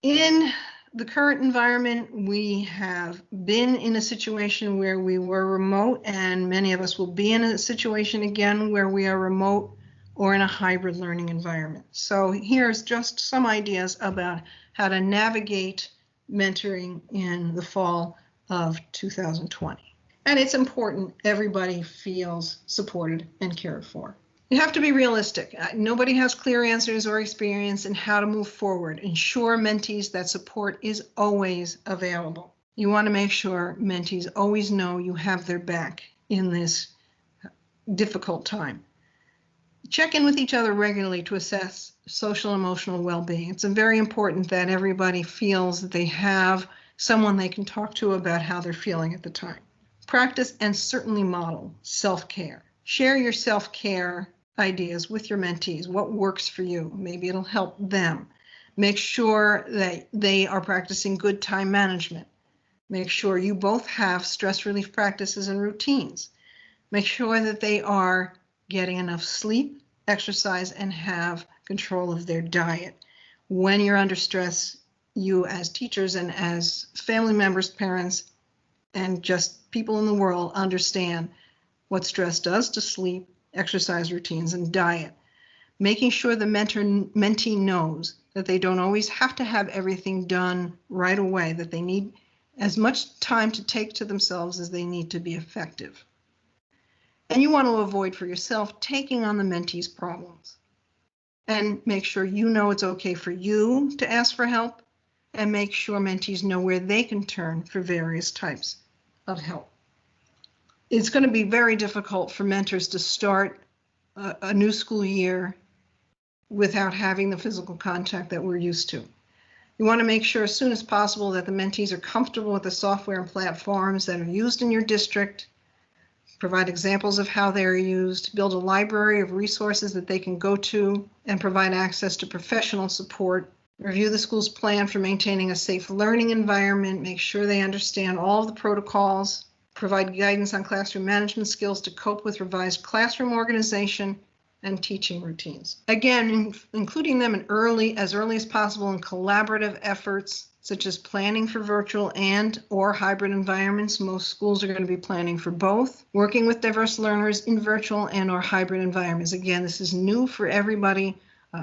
In the current environment, we have been in a situation where we were remote, and many of us will be in a situation again where we are remote or in a hybrid learning environment. So here's just some ideas about how to navigate mentoring in the fall of 2020. And it's important everybody feels supported and cared for. You have to be realistic. Nobody has clear answers or experience in how to move forward. Ensure mentees that support is always available. You want to make sure mentees always know you have their back in this difficult time. Check in with each other regularly to assess social and emotional well-being. It's very important that everybody feels that they have someone they can talk to about how they're feeling at the time. Practice and certainly model self-care. Share your self-care ideas with your mentees. What works for you? Maybe it'll help them. Make sure that they are practicing good time management. Make sure you both have stress relief practices and routines. Make sure that they are getting enough sleep, exercise, and have control of their diet. When you're under stress, you as teachers and as family members, parents, and just people in the world understand what stress does to sleep, exercise routines, and diet. Making sure the mentee knows that they don't always have to have everything done right away, that they need as much time to take to themselves as they need to be effective. And you want to avoid for yourself taking on the mentee's problems. And make sure you know it's okay for you to ask for help, and make sure mentees know where they can turn for various types of help. It's going to be very difficult for mentors to start a new school year without having the physical contact that we're used to. You want to make sure as soon as possible that the mentees are comfortable with the software and platforms that are used in your district. Provide examples of how they are used, build a library of resources that they can go to, and provide access to professional support. Review the school's plan for maintaining a safe learning environment, make sure they understand all of the protocols, provide guidance on classroom management skills to cope with revised classroom organization and teaching routines. Again, including them as early as possible in collaborative efforts, such as planning for virtual and or hybrid environments. Most schools are going to be planning for both. Working with diverse learners in virtual and or hybrid environments. Again, this is new for everybody.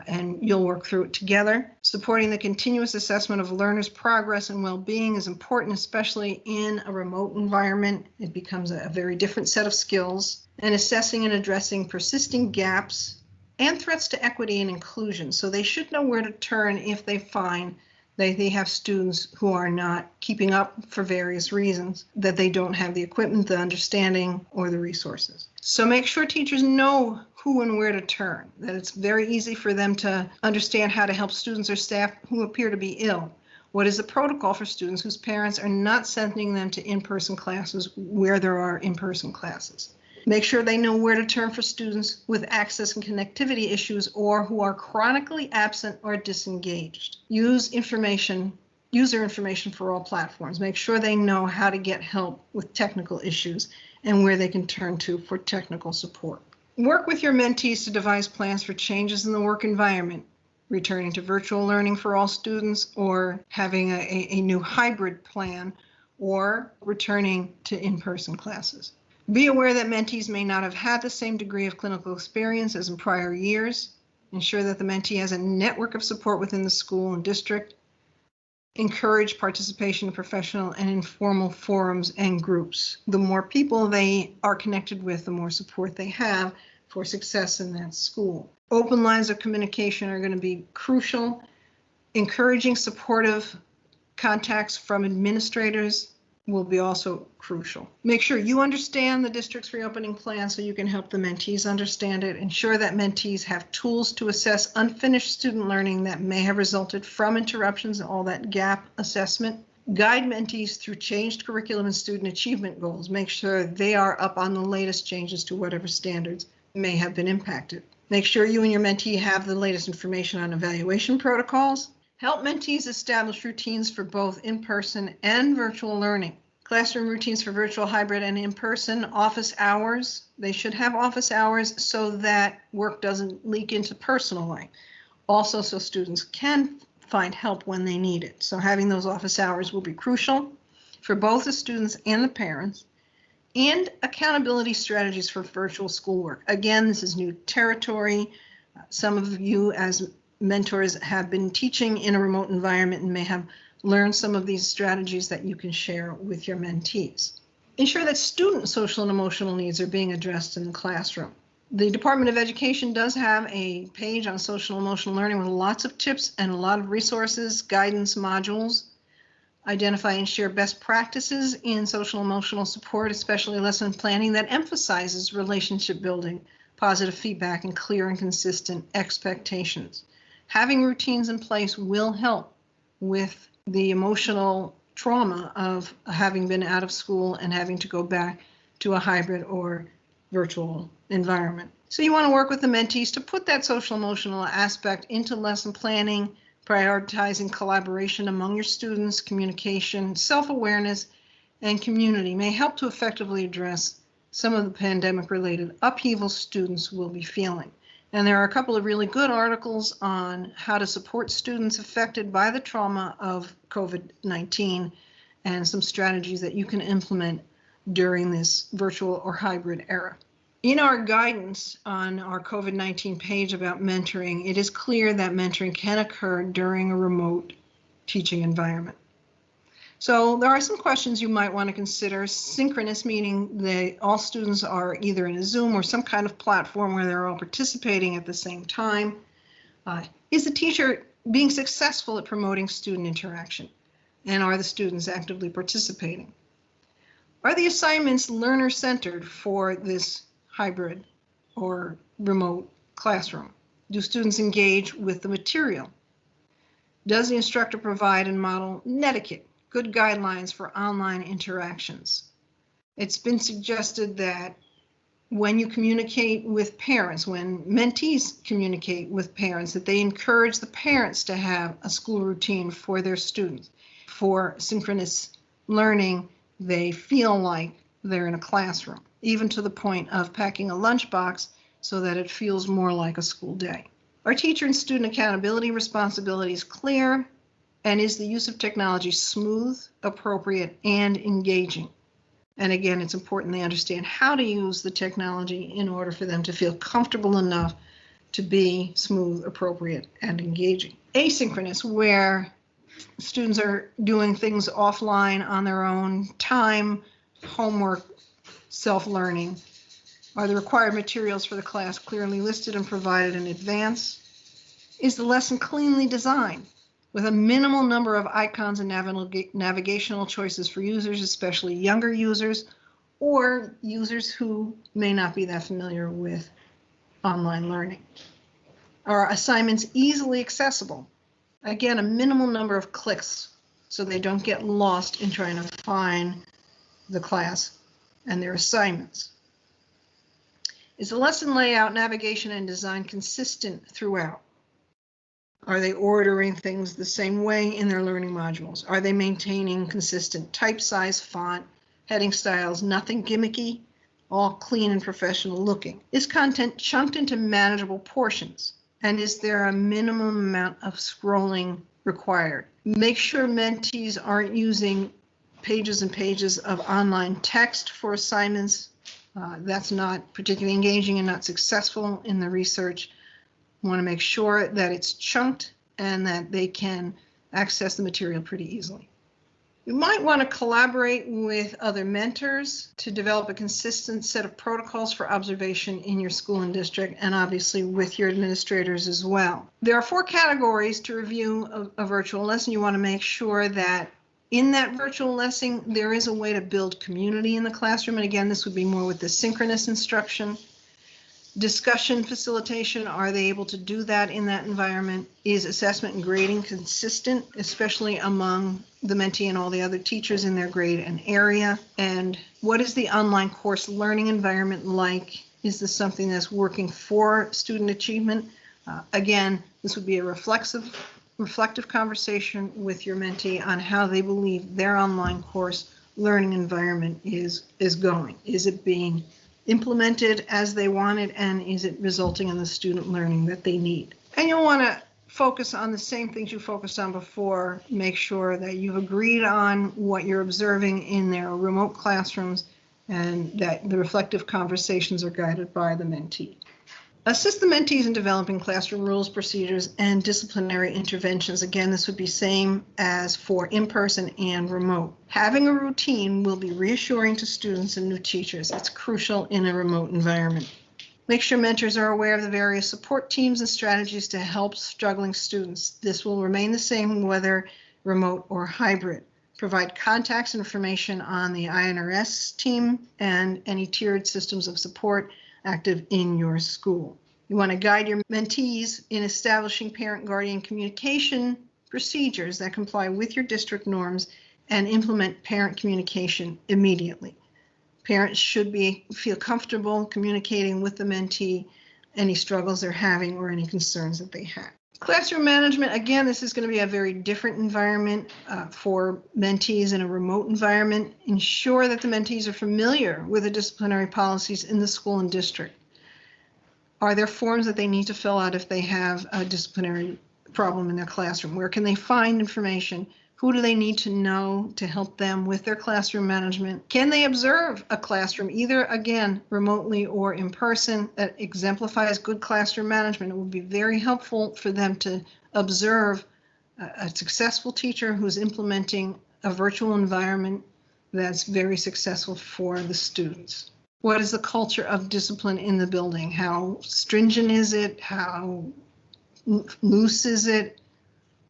And you'll work through it together. Supporting the continuous assessment of learners' progress and well-being is important, especially in a remote environment. It becomes a very different set of skills. And assessing and addressing persisting gaps and threats to equity and inclusion. So they should know where to turn if they find that they have students who are not keeping up for various reasons, that they don't have the equipment, the understanding, or the resources. So make sure teachers know who and where to turn, that it's very easy for them to understand how to help students or staff who appear to be ill. What is the protocol for students whose parents are not sending them to in-person classes where there are in-person classes? Make sure they know where to turn for students with access and connectivity issues or who are chronically absent or disengaged. Use user information for all platforms. Make sure they know how to get help with technical issues and where they can turn to for technical support. Work with your mentees to devise plans for changes in the work environment, returning to virtual learning for all students or having a new hybrid plan or returning to in-person classes. Be aware that mentees may not have had the same degree of clinical experience as in prior years. Ensure that the mentee has a network of support within the school and district. Encourage participation in professional and informal forums and groups. The more people they are connected with, the more support they have for success in that school. Open lines of communication are going to be crucial. Encouraging supportive contacts from administrators will be also crucial. Make sure you understand the district's reopening plan so you can help the mentees understand it. Ensure that mentees have tools to assess unfinished student learning that may have resulted from interruptions and all that gap assessment. Guide mentees through changed curriculum and student achievement goals. Make sure they are up on the latest changes to whatever standards may have been impacted. Make sure you and your mentee have the latest information on evaluation protocols. Help mentees establish routines for both in-person and virtual learning. Classroom routines for virtual, hybrid, and in-person. Office hours. They should have office hours so that work doesn't leak into personal life. Also, so students can find help when they need it. So having those office hours will be crucial for both the students and the parents. And accountability strategies for virtual schoolwork. Again, this is new territory. Some of you as mentors have been teaching in a remote environment and may have learned some of these strategies that you can share with your mentees. Ensure that student social and emotional needs are being addressed in the classroom. The Department of Education does have a page on social and emotional learning with lots of tips and a lot of resources, guidance modules. Identify and share best practices in social and emotional support, especially lesson planning that emphasizes relationship building, positive feedback, and clear and consistent expectations. Having routines in place will help with the emotional trauma of having been out of school and having to go back to a hybrid or virtual environment. So you want to work with the mentees to put that social emotional aspect into lesson planning, prioritizing collaboration among your students, communication, self-awareness, and community may help to effectively address some of the pandemic-related upheaval students will be feeling. And there are a couple of really good articles on how to support students affected by the trauma of COVID-19 and some strategies that you can implement during this virtual or hybrid era. In our guidance on our COVID-19 page about mentoring, it is clear that mentoring can occur during a remote teaching environment. So there are some questions you might want to consider. Synchronous, meaning that all students are either in a Zoom or some kind of platform where they're all participating at the same time. Is the teacher being successful at promoting student interaction? And are the students actively participating? Are the assignments learner-centered for this hybrid or remote classroom? Do students engage with the material? Does the instructor provide and model netiquette, good guidelines for online interactions? It's been suggested that when you communicate with parents, when mentees communicate with parents, that they encourage the parents to have a school routine for their students. For synchronous learning, they feel like they're in a classroom, even to the point of packing a lunchbox so that it feels more like a school day. Are teacher and student accountability responsibilities clear? And is the use of technology smooth, appropriate, and engaging? And again, it's important they understand how to use the technology in order for them to feel comfortable enough to be smooth, appropriate, and engaging. Asynchronous, where students are doing things offline on their own time, homework, self-learning. Are the required materials for the class clearly listed and provided in advance? Is the lesson cleanly designed with a minimal number of icons and navigational choices for users, especially younger users or users who may not be that familiar with online learning? Are assignments easily accessible? Again, a minimal number of clicks so they don't get lost in trying to find the class and their assignments. Is the lesson layout, navigation, and design consistent throughout? Are they ordering things the same way in their learning modules? Are they maintaining consistent type size, font, heading styles, nothing gimmicky, all clean and professional looking? Is content chunked into manageable portions? And is there a minimum amount of scrolling required? Make sure mentees aren't using pages and pages of online text for assignments. That's not particularly engaging and not successful in the research. You want to make sure that it's chunked and that they can access the material pretty easily. You might want to collaborate with other mentors to develop a consistent set of protocols for observation in your school and district, and obviously with your administrators as well. There are 4 categories to review a virtual lesson. You want to make sure that in that virtual lesson, there is a way to build community in the classroom. And again, this would be more with the synchronous instruction. Discussion facilitation, are they able to do that in that environment? Is assessment and grading consistent, especially among the mentee and all the other teachers in their grade and area? And what is the online course learning environment like? Is this something that's working for student achievement? Again, this would be a reflective conversation with your mentee on how they believe their online course learning environment is going. Is it being implemented as they want it, and is it resulting in the student learning that they need? And you'll want to focus on the same things you focused on before. Make sure that you've agreed on what you're observing in their remote classrooms and that the reflective conversations are guided by the mentee. Assist the mentees in developing classroom rules, procedures, and disciplinary interventions. Again, this would be same as for in-person and remote. Having a routine will be reassuring to students and new teachers. It's crucial in a remote environment. Make sure mentors are aware of the various support teams and strategies to help struggling students. This will remain the same whether remote or hybrid. Provide contacts and information on the INRS team and any tiered systems of support active in your school. You want to guide your mentees in establishing parent-guardian communication procedures that comply with your district norms and implement parent communication immediately. Parents should feel comfortable communicating with the mentee any struggles they're having or any concerns that they have. Classroom management, again, this is going to be a very different environment for mentees in a remote environment. Ensure that the mentees are familiar with the disciplinary policies in the school and district. Are there forms that they need to fill out if they have a disciplinary problem in their classroom? Where can they find information? Who do they need to know to help them with their classroom management? Can they observe a classroom, either, again, remotely or in person, that exemplifies good classroom management? It would be very helpful for them to observe a successful teacher who's implementing a virtual environment that's very successful for the students. What is the culture of discipline in the building? How stringent is it? How loose is it?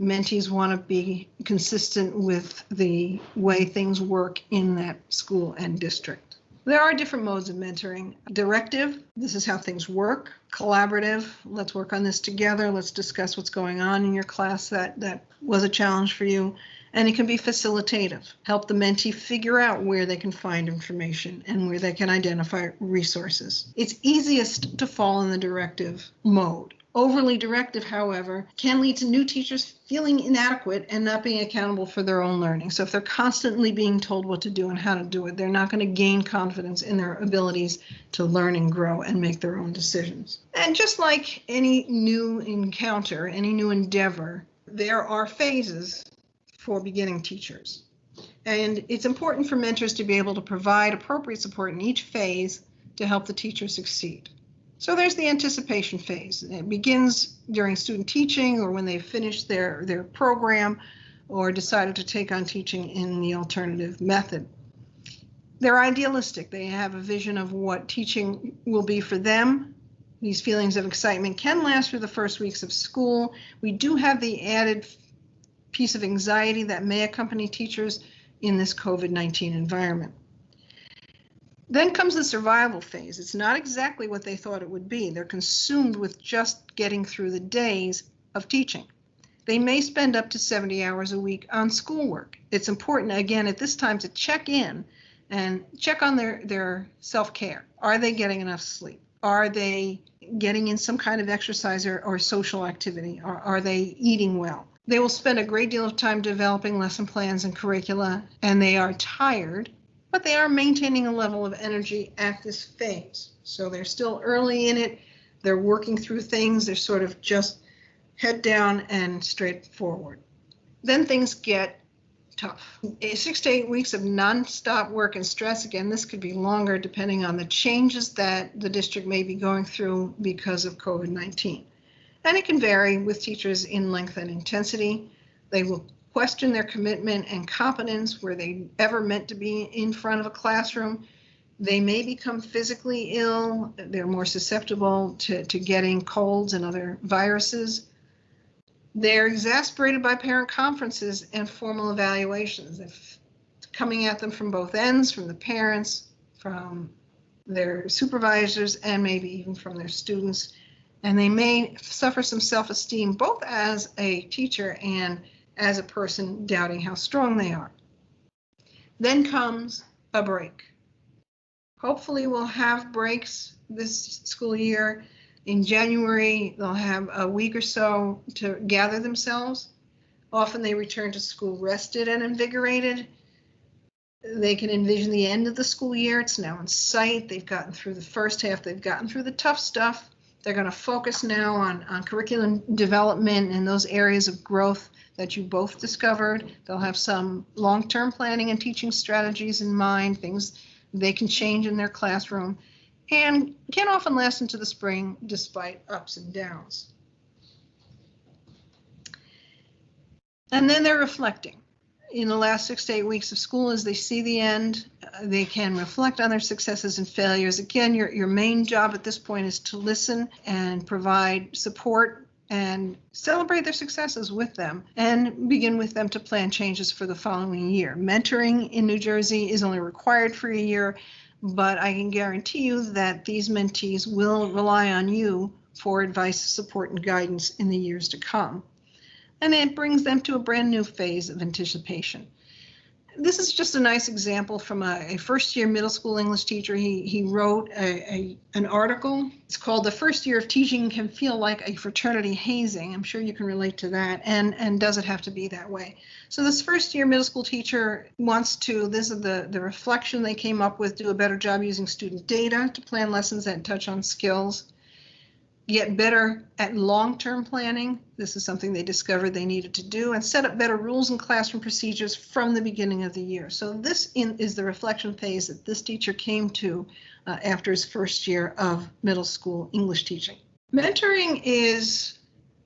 Mentees want to be consistent with the way things work in that school and district. There are different modes of mentoring. Directive, this is how things work. Collaborative, let's work on this together. Let's discuss what's going on in your class that was a challenge for you. And it can be facilitative. Help the mentee figure out where they can find information and where they can identify resources. It's easiest to fall in the directive mode. Overly directive, however, can lead to new teachers feeling inadequate and not being accountable for their own learning. So if they're constantly being told what to do and how to do it, they're not going to gain confidence in their abilities to learn and grow and make their own decisions. And just like any new encounter, any new endeavor, there are phases for beginning teachers. And it's important for mentors to be able to provide appropriate support in each phase to help the teacher succeed. So there's the anticipation phase. It begins during student teaching or when they've finished their program or decided to take on teaching in the alternative method. They're idealistic. They have a vision of what teaching will be for them. These feelings of excitement can last through the first weeks of school. We do have the added piece of anxiety that may accompany teachers in this COVID-19 environment. Then comes the survival phase. It's not exactly what they thought it would be. They're consumed with just getting through the days of teaching. They may spend up to 70 hours a week on schoolwork. It's important, again, at this time to check in and check on their self-care. Are they getting enough sleep? Are they getting in some kind of exercise or social activity? Are they eating well? They will spend a great deal of time developing lesson plans and curricula, and they are tired, but they are maintaining a level of energy at this phase. So they're still early in it. They're working through things. They're sort of just head down and straight forward. Then things get tough. 6 to 8 weeks of nonstop work and stress. Again, this could be longer depending on the changes that the district may be going through because of COVID-19. And it can vary with teachers in length and intensity. They will question their commitment and competence. Were they ever meant to be in front of a classroom? They may become physically ill. They're more susceptible to getting colds and other viruses. They're exasperated by parent conferences and formal evaluations. If coming at them from both ends, from the parents, from their supervisors, and maybe even from their students. And they may suffer some self-esteem, both as a teacher and as a person doubting how strong they are. Then comes a break. Hopefully we'll have breaks this school year. In January, they'll have a week or so to gather themselves. Often they return to school rested and invigorated. They can envision the end of the school year. It's now in sight. They've gotten through the first half. They've gotten through the tough stuff. They're going to focus now on curriculum development and those areas of growth that you both discovered. They'll have some long-term planning and teaching strategies in mind, things they can change in their classroom, and can often last into the spring despite ups and downs. And then they're reflecting. In the last 6 to 8 weeks of school, as they see the end, they can reflect on their successes and failures. Again, your main job at this point is to listen and provide support and celebrate their successes with them and begin with them to plan changes for the following year. Mentoring in New Jersey is only required for a year, but I can guarantee you that these mentees will rely on you for advice, support, and guidance in the years to come. And it brings them to a brand new phase of anticipation. This is just a nice example from a first-year middle school English teacher. He wrote an article. It's called "The First Year of Teaching Can Feel Like a Fraternity Hazing." I'm sure you can relate to that. And does it have to be that way? So this first-year middle school teacher wants to, this is the reflection they came up with, do a better job using student data to plan lessons that touch on skills. Get better at long-term planning. This is something they discovered they needed to do, and set up better rules and classroom procedures from the beginning of the year. So this is the reflection phase that this teacher came to after his first year of middle school English teaching. Mentoring is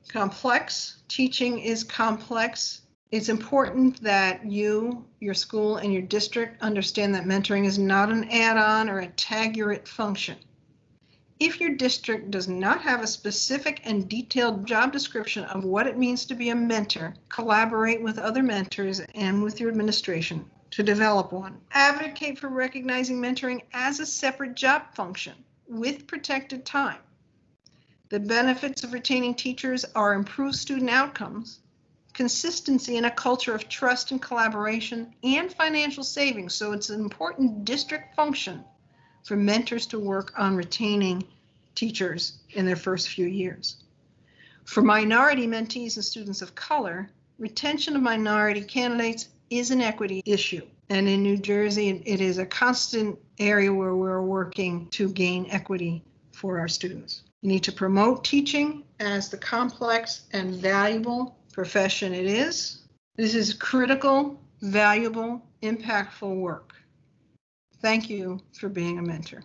complex. Teaching is complex. It's important that you, your school, and your district understand that mentoring is not an add-on or a tag-your-it function. If your district does not have a specific and detailed job description of what it means to be a mentor, collaborate with other mentors and with your administration to develop one. Advocate for recognizing mentoring as a separate job function with protected time. The benefits of retaining teachers are improved student outcomes, consistency in a culture of trust and collaboration, and financial savings. So it's an important district function for mentors to work on retaining teachers in their first few years. For minority mentees and students of color, retention of minority candidates is an equity issue. And in New Jersey, it is a constant area where we're working to gain equity for our students. You need to promote teaching as the complex and valuable profession it is. This is critical, valuable, impactful work. Thank you for being a mentor.